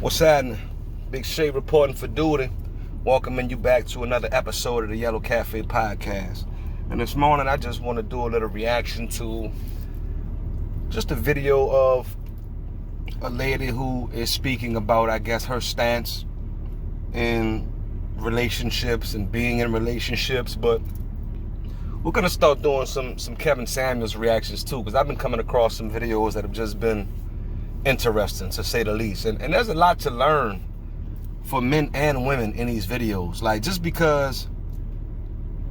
What's happening? Big Shay reporting for duty. Welcoming you back to another episode of the Yellow Cafe Podcast. And this morning I just want to do a little reaction to just a video of a lady who is speaking about, I guess, her stance in relationships and being in relationships. But we're going to start doing some Kevin Samuels reactions too, because I've been coming across some videos that have just been interesting, to say the least. And there's a lot to learn for men and women in these videos. Like, just because,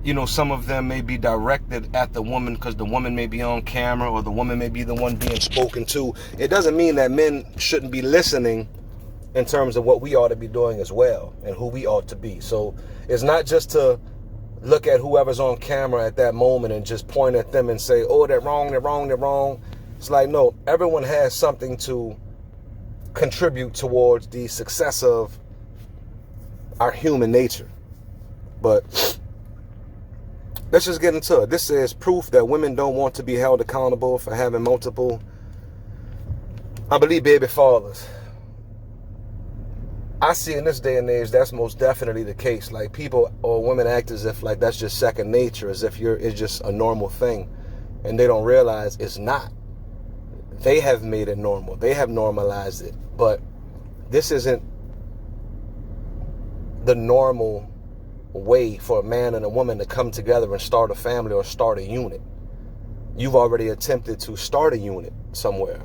you know, some of them may be directed at the woman because the woman may be on camera or the woman may be the one being spoken to, it doesn't mean that men shouldn't be listening in terms of what we ought to be doing as well and who we ought to be. So it's not just to look at whoever's on camera at that moment and just point at them and say, oh, they're wrong, they're wrong, they're wrong. It's like, no, everyone has something to contribute towards the success of our human nature. But let's just get into it. This is proof that women don't want to be held accountable for having multiple, I believe, baby fathers. I see in this day and age that's most definitely the case. Like, people or women act as if like that's just second nature, as if it's just a normal thing, and they don't realize it's not. They have made it normal. They have normalized it. But this isn't the normal way for a man and a woman to come together and start a family or start a unit. You've already attempted to start a unit somewhere.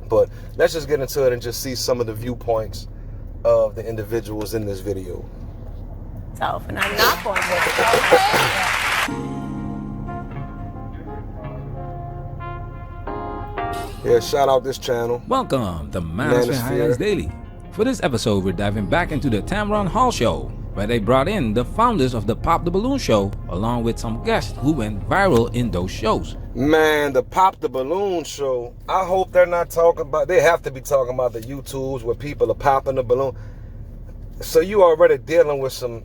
But let's just get into it and just see some of the viewpoints of the individuals in this video. And I'm not going to. Yeah, shout out this channel. Welcome to Manosphere Highlights Daily. For this episode, we're diving back into the Tamron Hall show, where they brought in the founders of the Pop the Balloon show, along with some guests who went viral in those shows. Man, the Pop the Balloon show, I hope they're not talking about, they have to be talking about the YouTubes where people are popping the balloon. So you already dealing with some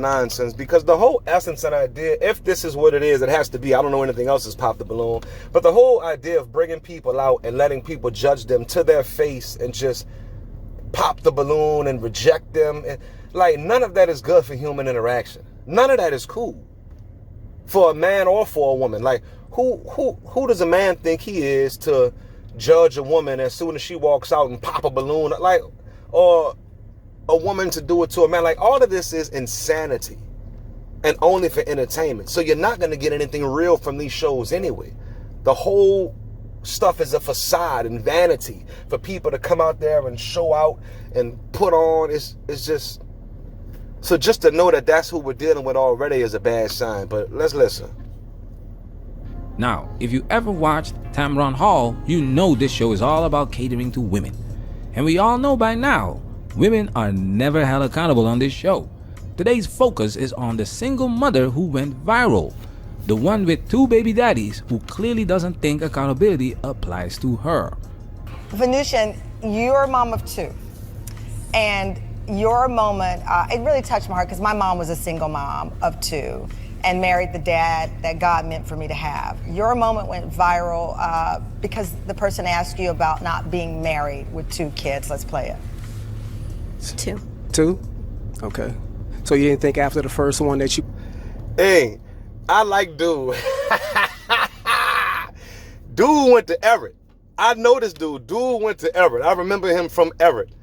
nonsense, because the whole essence and idea, if this is what it is, it has to be, I don't know anything else is Pop the Balloon, but the whole idea of bringing people out and letting people judge them to their face and just pop the balloon and reject them, and like, none of that is good for human interaction. None of that is cool for a man or for a woman. Like, who does a man think he is to judge a woman as soon as she walks out and pop a balloon, like, or a woman to do it to a man? Like, all of this is insanity and only for entertainment. So you're not going to get anything real from these shows anyway. The whole stuff is a facade and vanity for people to come out there and show out and put on. It's just, so just to know that that's who we're dealing with already is a bad sign. But let's listen. Now, if you ever watched Tamron Hall, you know this show is all about catering to women. And we all know by now, women are never held accountable on this show. Today's focus is on the single mother who went viral, the one with 2 baby daddies who clearly doesn't think accountability applies to her. Venusian, you're a mom of 2, and your moment, it really touched my heart, because my mom was a single mom of 2 and married the dad that God meant for me to have. Your moment went viral because the person asked you about not being married with 2 kids. Let's play it. 2? Okay. So you didn't think after the first one that you... Hey, I like dude. Dude went to Everett. I know this dude. Dude went to Everett. I remember him from Everett.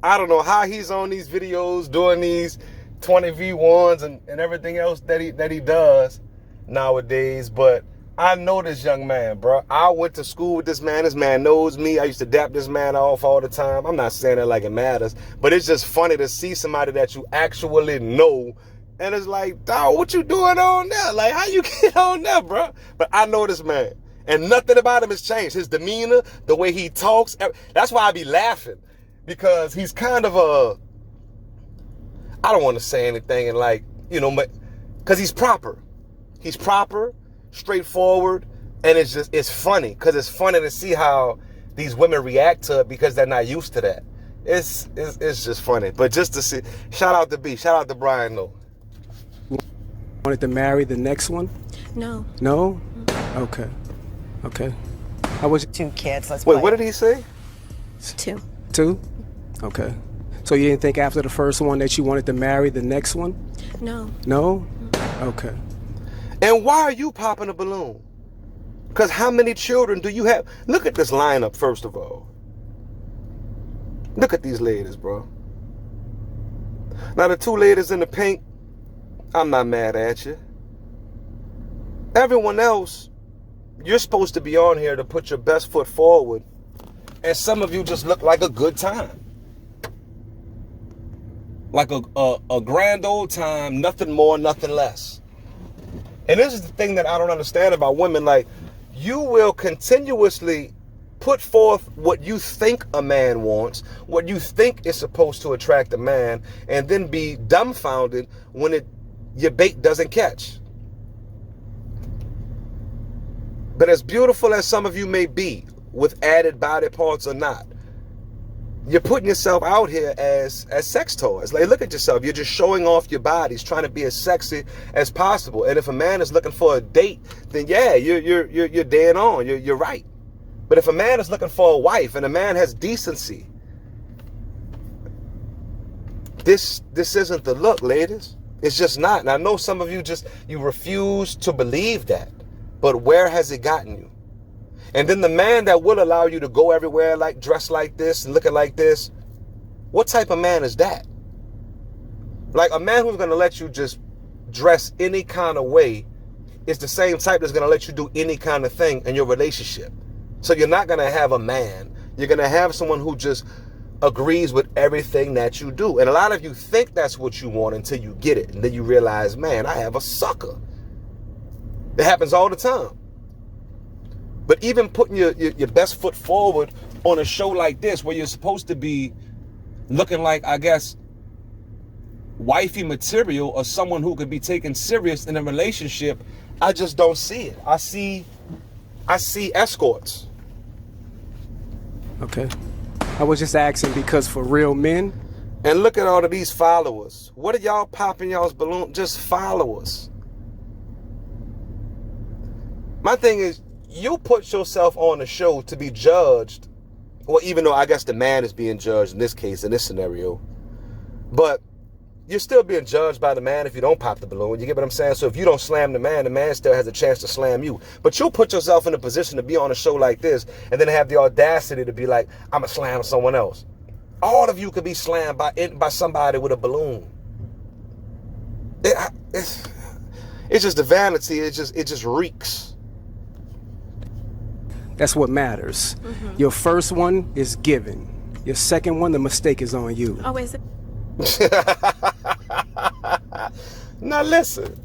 I don't know how he's on these videos doing these 20v1s and everything else that he does nowadays, but I know this young man, bro. I went to school with this man. This man knows me. I used to dap this man off all the time. I'm not saying that like it matters, but it's just funny to see somebody that you actually know, and it's like, dog, what you doing on there? Like, how you get on there, bro? But I know this man, and nothing about him has changed. His demeanor, the way he talks, that's why I be laughing, because he's kind of I don't want to say anything, and like, you know, because he's proper. He's proper, straightforward, and it's funny, because it's funny to see how these women react to it because they're not used to that. It's just funny. But just to see, shout out to B, shout out to Brian though. Wanted to marry the next one? No. No? Okay. Okay. How was it? 2 kids. Let's Wait, play what it. did he say? kids? 2. 2? Okay. So you didn't think after the first one that you wanted to marry the next one? No. No? Okay. And why are you popping a balloon? Because how many children do you have? Look at this lineup, first of all. Look at these ladies, bro. Now, the 2 ladies in the pink, I'm not mad at you. Everyone else, you're supposed to be on here to put your best foot forward. And some of you just look like a good time. Like a grand old time, nothing more, nothing less. And this is the thing that I don't understand about women. Like, you will continuously put forth what you think a man wants, what you think is supposed to attract a man, and then be dumbfounded when your bait doesn't catch. But as beautiful as some of you may be, with added body parts or not, you're putting yourself out here as sex toys. Like, look at yourself. You're just showing off your bodies, trying to be as sexy as possible. And if a man is looking for a date, then yeah, you're dead on. You're right. But if a man is looking for a wife and a man has decency, this isn't the look, ladies. It's just not. And I know some of you you refuse to believe that. But where has it gotten you? And then the man that will allow you to go everywhere, like dressed like this and looking like this, what type of man is that? Like, a man who's going to let you just dress any kind of way is the same type that's going to let you do any kind of thing in your relationship. So you're not going to have a man. You're going to have someone who just agrees with everything that you do. And a lot of you think that's what you want until you get it. And then you realize, man, I have a sucker. It happens all the time. But even putting your best foot forward on a show like this, where you're supposed to be looking like, I guess, wifey material or someone who could be taken serious in a relationship, I just don't see it. I see escorts. Okay. I was just asking because for real men. And look at all of these followers. What are y'all popping y'all's balloon? Just followers. My thing is, you put yourself on a show to be judged. Well, even though I guess the man is being judged in this case, in this scenario. But you're still being judged by the man if you don't pop the balloon. You get what I'm saying? So if you don't slam the man still has a chance to slam you. But you'll put yourself in a position to be on a show like this and then have the audacity to be like, I'm going to slam someone else. All of you could be slammed by somebody with a balloon. It's just the vanity. It just reeks. That's what matters. Mm-hmm. Your first one is given. Your second one, the mistake is on you. Oh, is it? Now listen,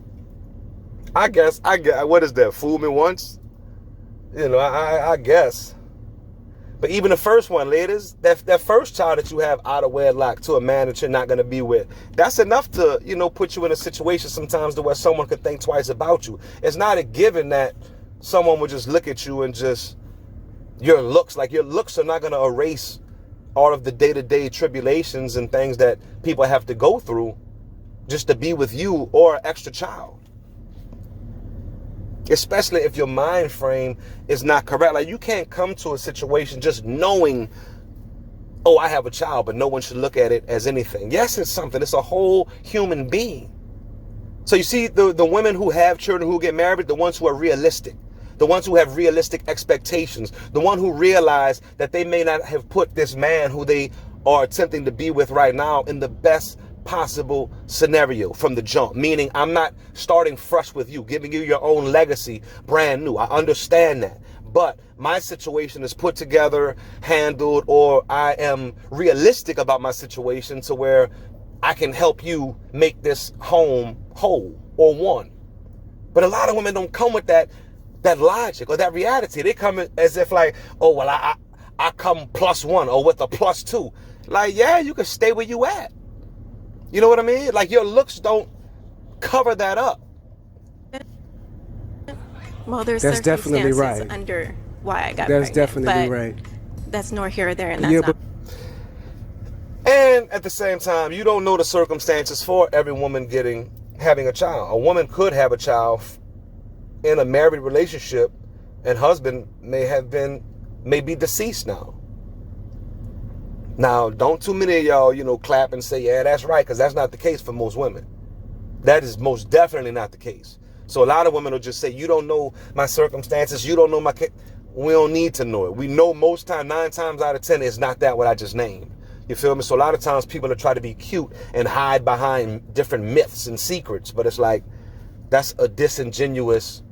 I guess, what is that? Fool me once? You know, I guess. But even the first one, ladies, that first child that you have out of wedlock to a man that you're not going to be with, that's enough to, put you in a situation sometimes to where someone could think twice about you. It's not a given that someone would just look at you and just, your looks are not going to erase all of the day-to-day tribulations and things that people have to go through just to be with you or an extra child. Especially if your mind frame is not correct. Like, you can't come to a situation just knowing, oh, I have a child, but no one should look at it as anything. Yes, it's something. It's a whole human being. So you see, the women who have children, who get married, the ones who are realistic, the ones who have realistic expectations, the one who realize that they may not have put this man who they are attempting to be with right now in the best possible scenario from the jump. Meaning, I'm not starting fresh with you, giving you your own legacy brand new. I understand that. But my situation is put together, handled, or I am realistic about my situation to where I can help you make this home whole or one. But a lot of women don't come with that logic or that reality. They come as if like, oh, well, I come +1 or with a +2. Like, yeah, you can stay where you at. You know what I mean? Like, your looks don't cover that up. Well, there's that's definitely circumstances right. under why I got That's pregnant, definitely but right. That's nor here or there, and that's Yeah, not. And at the same time, you don't know the circumstances for every woman having a child. A woman could have a child in a married relationship, and husband may be deceased now. Now, don't too many of y'all, clap and say, yeah, that's right, because that's not the case for most women. That is most definitely not the case. So a lot of women will just say, you don't know my circumstances, you don't know my case. We don't need to know it. We know most times, 9 times out of 10, it's not that what I just named. You feel me? So a lot of times people will try to be cute and hide behind different myths and secrets, but it's like, that's a disingenuous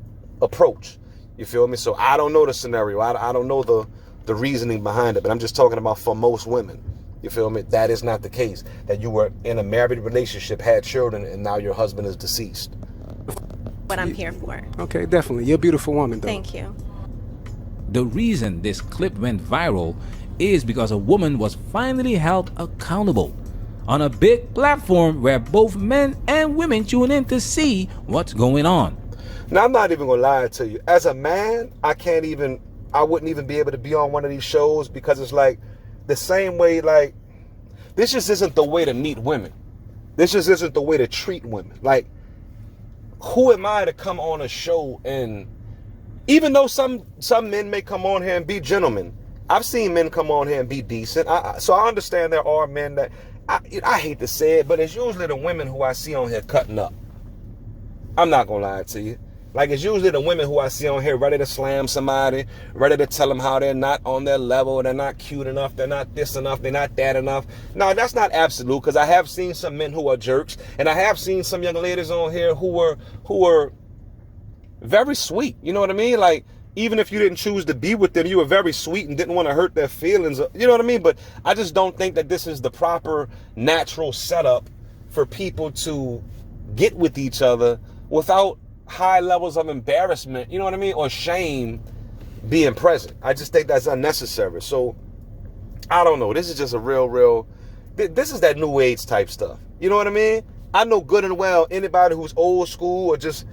approach. You feel me? So I don't know the scenario. I don't know the reasoning behind it, but I'm just talking about for most women. You feel me? That is not the case. That you were in a married relationship, had children, and now your husband is deceased. What I'm here for. Okay, definitely. You're a beautiful woman, though. Thank you. The reason this clip went viral is because a woman was finally held accountable on a big platform where both men and women tune in to see what's going on. Now, I'm not even going to lie to you. As a man, I wouldn't even be able to be on one of these shows because it's like the same way, like, this just isn't the way to meet women. This just isn't the way to treat women. Like, who am I to come on a show and, even though some men may come on here and be gentlemen, I've seen men come on here and be decent. So I understand there are men that, I hate to say it, but it's usually the women who I see on here cutting up. I'm not going to lie to you. Like, it's usually the women who I see on here ready to slam somebody, ready to tell them how they're not on their level, they're not cute enough, they're not this enough, they're not that enough. No, that's not absolute, because I have seen some men who are jerks, and I have seen some young ladies on here who were very sweet. You know what I mean? Like, even if you didn't choose to be with them, you were very sweet and didn't want to hurt their feelings. You know what I mean? But I just don't think that this is the proper natural setup for people to get with each other without high levels of embarrassment, you know what I mean, or shame being present. I just think that's unnecessary. So I don't know. This is just a real, this is that new age type stuff. You know what I mean? I know good and well anybody who's old school or just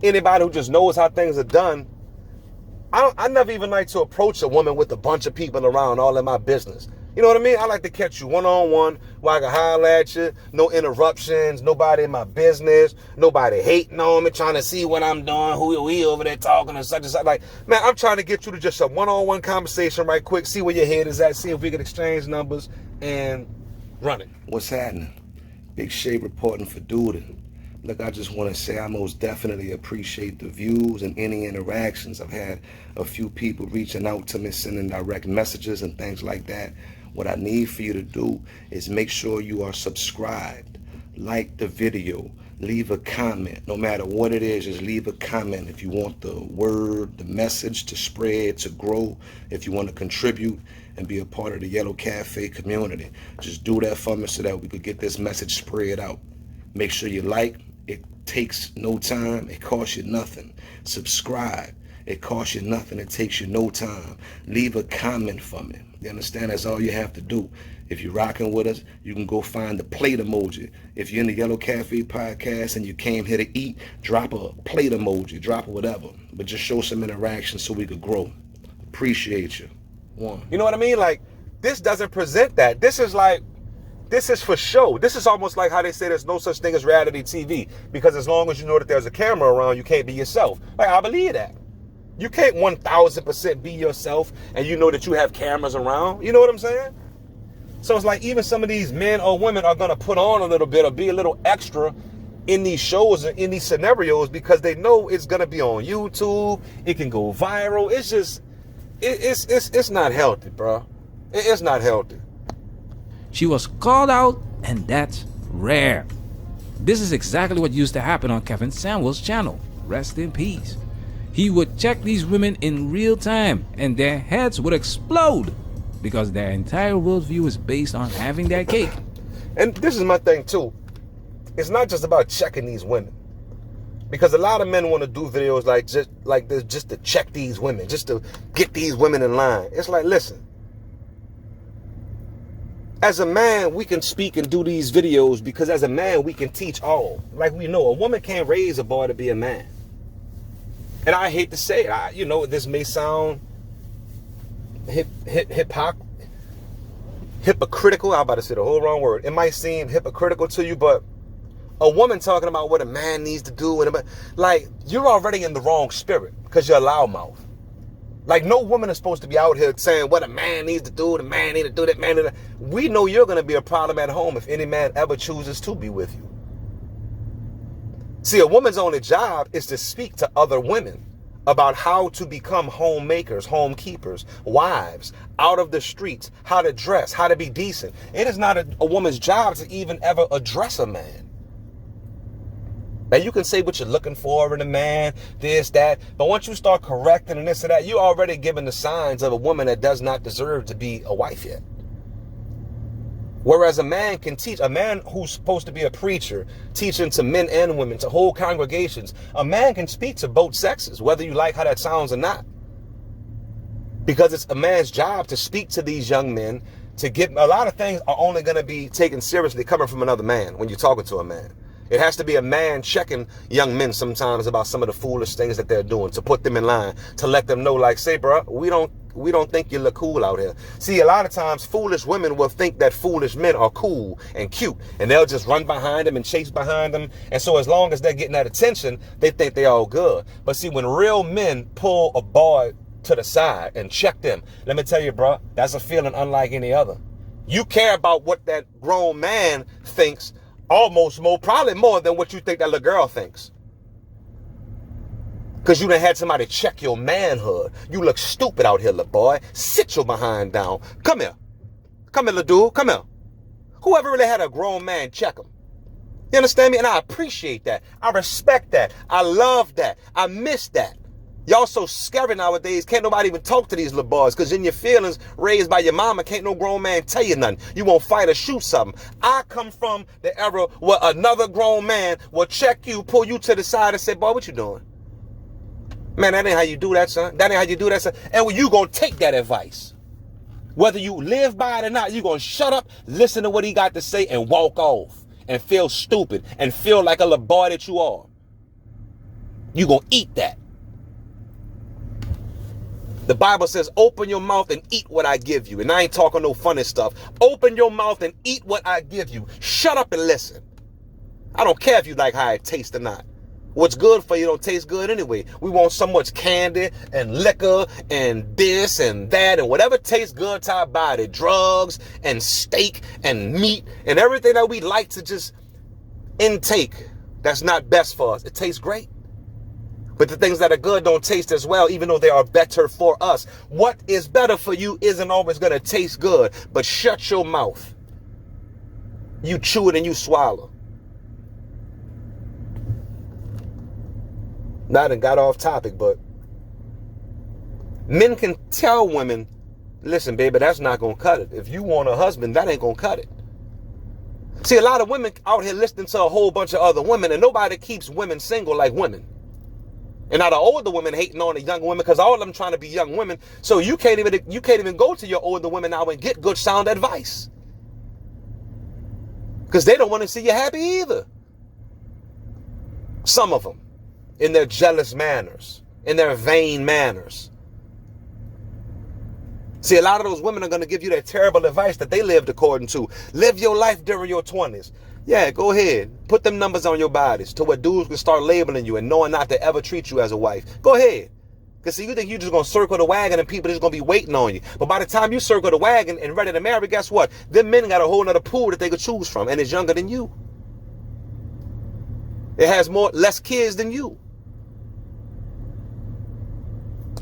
anybody who just knows how things are done. I never even like to approach a woman with a bunch of people around all in my business. You know what I mean? I like to catch you one-on-one where I can holler at you. No interruptions, nobody in my business, nobody hating on me, trying to see what I'm doing, who we over there talking and such and such. Like, man, I'm trying to get you to just a one-on-one conversation right quick, see where your head is at, see if we can exchange numbers and run it. What's happening? Big Shay reporting for Duty. Look, I just want to say I most definitely appreciate the views and any interactions. I've had a few people reaching out to me, sending direct messages and things like that. What I need for you to do is make sure you are subscribed, like the video, leave a comment. No matter what it is, just leave a comment. If you want the word, the message to spread, to grow, if you want to contribute and be a part of the Yellow Cafe community, just do that for me so that we could get this message spread out. Make sure you like. It takes no time. It costs you nothing. Subscribe. It costs you nothing. It takes you no time. Leave a comment for me. You understand? That's all you have to do. If you're rocking with us, you can go find the plate emoji. If you're in the Yellow Cafe podcast and you came here to eat, drop a plate emoji, drop whatever. But just show some interaction so we could grow. Appreciate you. One. You know what I mean? Like, this doesn't present that. This is like, this is for show. This is almost like how they say there's no such thing as reality TV. Because as long as you know that there's a camera around, you can't be yourself. Like, I believe that. You can't 1000% be yourself and you know that you have cameras around. You know what I'm saying? So it's like even some of these men or women are going to put on a little bit or be a little extra in these shows and in these scenarios because they know it's going to be on YouTube. It can go viral. It's just, it's not healthy, bro. It's not healthy. She was called out, and that's rare. This is exactly what used to happen on Kevin Samuel's channel. Rest in peace. He would check these women in real time, and their heads would explode because their entire worldview is based on having their cake. And this is my thing too. It's not just about checking these women, because a lot of men want to do videos like this just to check these women, just to get these women in line. It's like, listen. As a man, we can speak and do these videos because as a man, we can teach all. Like we know, a woman can't raise a boy to be a man. And I hate to say it, this may sound hypocritical. I'm about to say the whole wrong word. It might seem hypocritical to you, but a woman talking about what a man needs to do, like, you're already in the wrong spirit because you're a loudmouth. Like, no woman is supposed to be out here saying what a man needs to do, the man needs to do that, man. We know you're going to be a problem at home if any man ever chooses to be with you. See, a woman's only job is to speak to other women about how to become homemakers, homekeepers, wives, out of the streets, how to dress, how to be decent. It is not a woman's job to even ever address a man. Now, you can say what you're looking for in a man, this, that, but once you start correcting and this and that, you're already giving the signs of a woman that does not deserve to be a wife yet. Whereas a man can teach, a man who's supposed to be a preacher, teaching to men and women, to whole congregations, a man can speak to both sexes, whether you like how that sounds or not. Because it's a man's job to speak to these young men, to get, a lot of things are only going to be taken seriously coming from another man when you're talking to a man. It has to be a man checking young men sometimes about some of the foolish things that they're doing, to put them in line, to let them know, like, say, bro, we don't think you look cool out here. See, a lot of times foolish women will think that foolish men are cool and cute, and they'll just run behind them and chase behind them. And so as long as they're getting that attention, they think they're all good. But see, when real men pull a boy to the side and check them, let me tell you, bro, that's a feeling unlike any other. You care about what that grown man thinks almost more, probably more than what you think that little girl thinks. Because you done had somebody check your manhood. You look stupid out here, little boy. Sit your behind down. Come here. Come here, little dude. Come here. Whoever really had a grown man check him. You understand me? And I appreciate that. I respect that. I love that. I miss that. Y'all so scary nowadays. Can't nobody even talk to these little boys, because in your feelings raised by your mama, can't no grown man tell you nothing. You won't fight or shoot something. I come from the era where another grown man will check you, pull you to the side and say, boy, what you doing? Man, that ain't how you do that, son. That ain't how you do that, son. And you gonna take that advice. Whether you live by it or not, you gonna shut up, listen to what he got to say, and walk off and feel stupid and feel like a little boy that you are. You gonna eat that. The Bible says, open your mouth and eat what I give you. And I ain't talking no funny stuff. Open your mouth and eat what I give you. Shut up and listen. I don't care if you like how it tastes or not. What's good for you don't taste good anyway. We want so much candy and liquor and this and that and whatever tastes good to our body. Drugs and steak and meat and everything that we like to just intake that's not best for us. It tastes great. But the things that are good don't taste as well, even though they are better for us. What is better for you isn't always going to taste good. But shut your mouth. You chew it and you swallow. Now I done got off topic, but men can tell women, listen, baby, that's not going to cut it. If you want a husband, that ain't going to cut it. See, a lot of women out here listening to a whole bunch of other women, and nobody keeps women single like women. And now the older women hating on the younger women because all of them trying to be young women. So you can't even go to your older women now and get good sound advice. Because they don't want to see you happy either. Some of them, in their jealous manners, in their vain manners. See, a lot of those women are going to give you that terrible advice that they lived according to. Live your life during your 20s. Yeah, go ahead. Put them numbers on your bodies to where dudes can start labeling you and knowing not to ever treat you as a wife. Go ahead. Because see, you think you're just going to circle the wagon and people are just going to be waiting on you. But by the time you circle the wagon and ready to marry, guess what? Them men got a whole nother pool that they could choose from, and it's younger than you. It has less kids than you.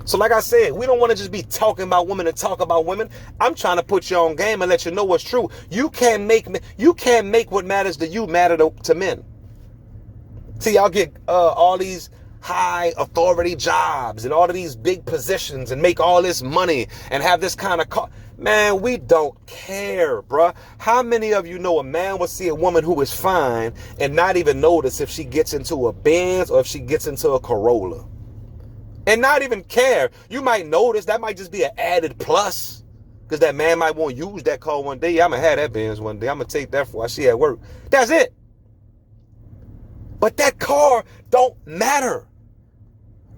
So like I said, we don't want to just be talking about women and talk about women. I'm trying to put you on game and let you know what's true. You can't make what matters to you matter to men. See, y'all get all these high authority jobs and all of these big positions and make all this money and have this kind of car. Man, we don't care, bruh. How many of you know a man will see a woman who is fine and not even notice if she gets into a Benz or if she gets into a Corolla? And not even care. You might notice that might just be an added plus. Because that man might want to use that car one day. I'm going to have that Benz one day. I'm going to take that for I see at work. That's it. But that car don't matter.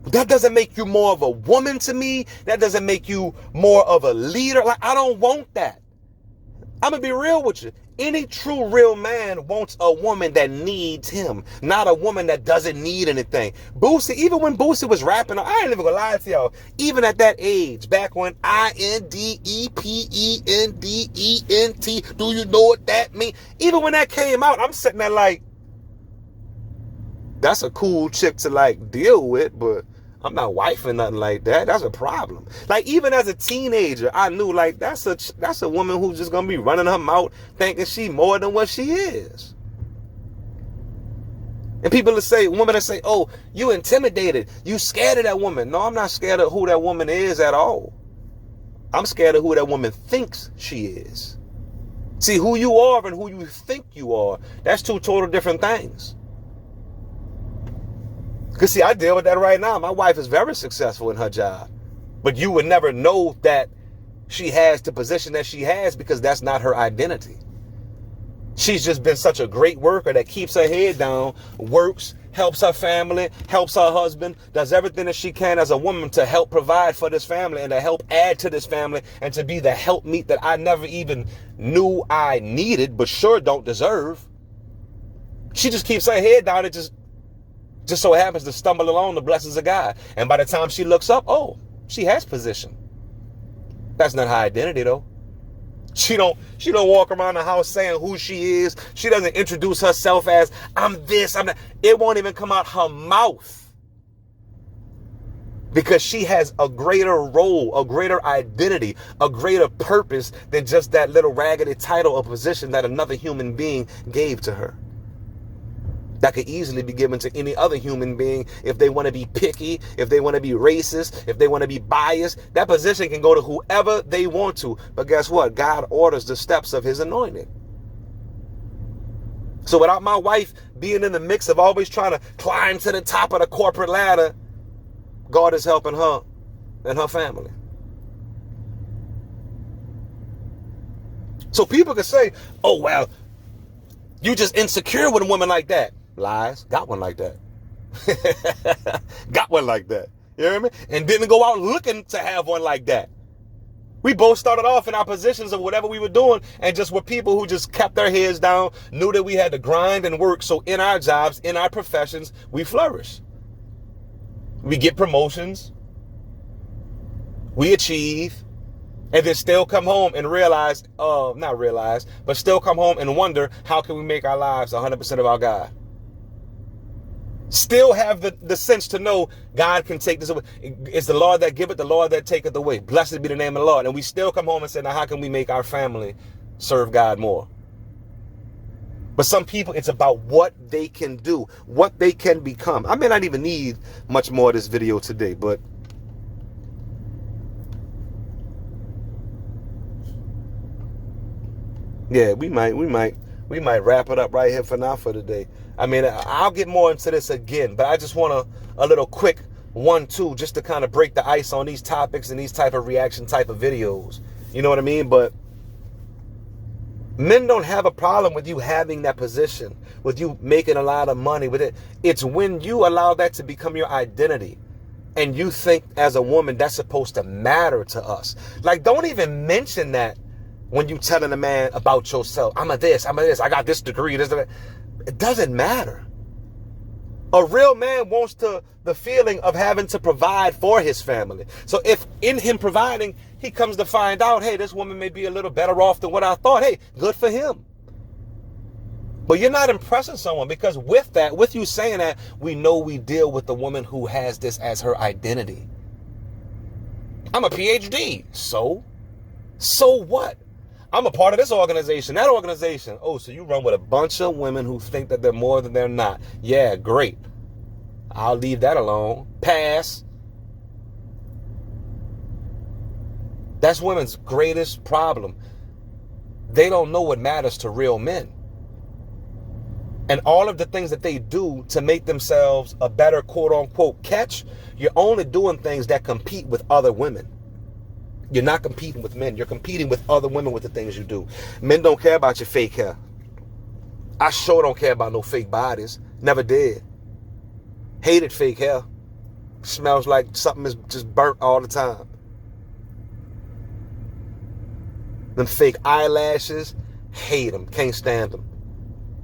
That doesn't make you more of a woman to me. That doesn't make you more of a leader. Like, I don't want that. I'm going to be real with you. Any true real man wants a woman that needs him, not a woman that doesn't need anything. Boosie, even when Boosie was rapping, I ain't even gonna lie to y'all, even at that age, back when INDEPENDENT, do you know what that means? Even when that came out, I'm sitting there like, that's a cool chick to like deal with, but I'm not wifing nothing like that. That's a problem. Like, even as a teenager, I knew like that's a woman who's just gonna be running her mouth thinking she more than what she is. And people women that say, oh, you intimidated, you scared of that woman. No, I'm not scared of who that woman is at all. I'm scared of who that woman thinks she is. See, who you are and who you think you are, that's two total different things. Because see, I deal with that right now. My wife is very successful in her job. But you would never know that she has the position that she has because that's not her identity. She's just been such a great worker that keeps her head down, works, helps her family, helps her husband, does everything that she can as a woman to help provide for this family and to help add to this family and to be the helpmeet that I never even knew I needed, but sure don't deserve. She just keeps her head down and just so happens to stumble along the blessings of God. And by the time she looks up, oh, she has position. That's not her identity though. She don't walk around the house saying who she is. She doesn't introduce herself as I'm this, I'm that. It won't even come out her mouth. Because she has a greater role, a greater identity, a greater purpose than just that little raggedy title or position that another human being gave to her. That could easily be given to any other human being if they want to be picky, if they want to be racist, if they want to be biased. That position can go to whoever they want to. But guess what? God orders the steps of his anointed. So without my wife being in the mix of always trying to climb to the top of the corporate ladder, God is helping her and her family. So people can say, oh, well, you just insecure with a woman like that. Lies. Got one like that. Got one like that. You hear me? And didn't go out looking to have one like that. We both started off in our positions of whatever we were doing and just were people who just kept their heads down, knew that we had to grind and work. So in our jobs, in our professions, we flourish. We get promotions. We achieve. And then still come home and still come home and wonder, how can we make our lives 100% about God? Still have the sense to know God can take this away. It's the Lord that giveth, the Lord that taketh away. Blessed be the name of the Lord. And we still come home and say, now how can we make our family serve God more? But some people, it's about what they can do, what they can become. I may not even need much more of this video today, but yeah, we might wrap it up right here for now for today. I mean, I'll get more into this again, but I just want a little quick 1-2 just to kind of break the ice on these topics and these type of reaction type of videos. You know what I mean? But men don't have a problem with you having that position, with you making a lot of money with it. It's when you allow that to become your identity. And you think as a woman that's supposed to matter to us. Like, don't even mention that when you telling a man about yourself. I'm a this, I got this degree, this, that. It doesn't matter. A real man wants the feeling of having to provide for his family. So if in him providing, he comes to find out, hey, this woman may be a little better off than what I thought. Hey, good for him. But you're not impressing someone, because with you saying that, we know we deal with the woman who has this as her identity. I'm a PhD. So what? I'm a part of this organization, that organization. Oh, so you run with a bunch of women who think that they're more than they're not. Yeah, great. I'll leave that alone. Pass. That's women's greatest problem. They don't know what matters to real men. And all of the things that they do to make themselves a better quote unquote catch, you're only doing things that compete with other women. You're not competing with men. You're competing with other women with the things you do. Men don't care about your fake hair. I sure don't care about no fake bodies. Never did. Hated fake hair. Smells like something is just burnt all the time. Them fake eyelashes. hate them, can't stand them.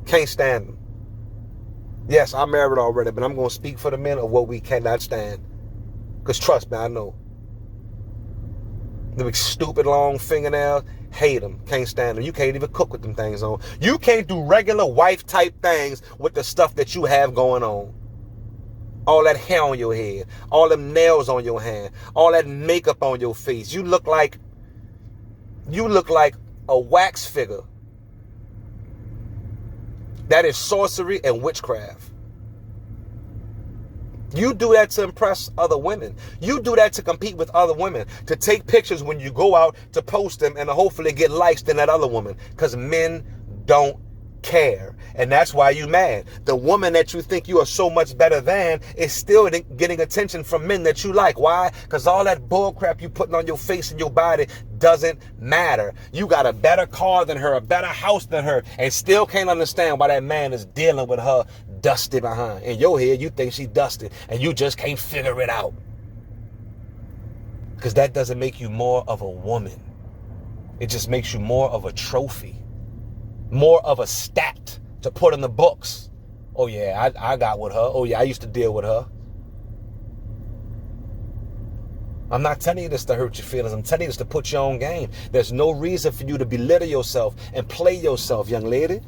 Can't stand them. Yes, I'm married already, but I'm going to speak for the men of what we cannot stand. Because trust me, I know. The big stupid long fingernails, hate them, can't stand them. You can't even cook with them things on. You can't do regular wife type things with the stuff that you have going on. All that hair on your head, all them nails on your hand, all that makeup on your face. You look like a wax figure. That is sorcery and witchcraft. You do that to impress other women. You do that to compete with other women, to take pictures when you go out, to post them, and to hopefully get likes than that other woman. Because men don't care. And that's why you mad. The woman that you think you are so much better than is still getting attention from men that you like. Why? Because all that bull crap you putting on your face and your body doesn't matter. You got a better car than her, a better house than her, and still can't understand why that man is dealing with her dusty behind. In your head, you think she's dusty, and you just can't figure it out. Because that doesn't make you more of a woman. It just makes you more of a trophy. More of a stat to put in the books. Oh yeah, I got with her. Oh yeah, I used to deal with her. I'm not telling you this to hurt your feelings. I'm telling you this to put you on game. There's no reason for you to belittle yourself and play yourself, young lady.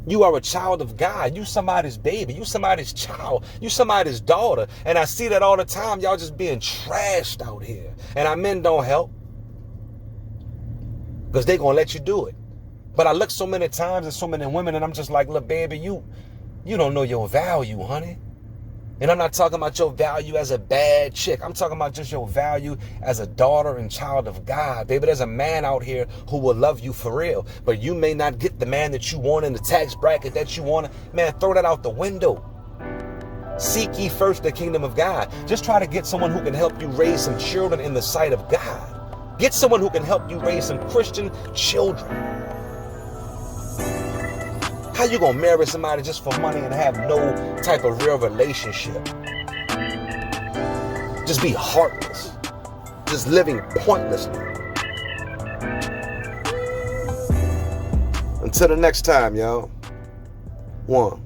You are a child of God. You somebody's baby. You somebody's child. You somebody's daughter. And I see that all the time. Y'all just being trashed out here. And our men don't help. Because they're going to let you do it. But I look so many times at so many women and I'm just like, look, baby, you don't know your value, honey. And I'm not talking about your value as a bad chick. I'm talking about just your value as a daughter and child of God. Baby, there's a man out here who will love you for real. But you may not get the man that you want in the tax bracket that you want. Man, throw that out the window. Seek ye first the kingdom of God. Just try to get someone who can help you raise some children in the sight of God. Get someone who can help you raise some Christian children. How you gonna marry somebody just for money and have no type of real relationship? Just be heartless. Just living pointlessly. Until the next time, y'all. One.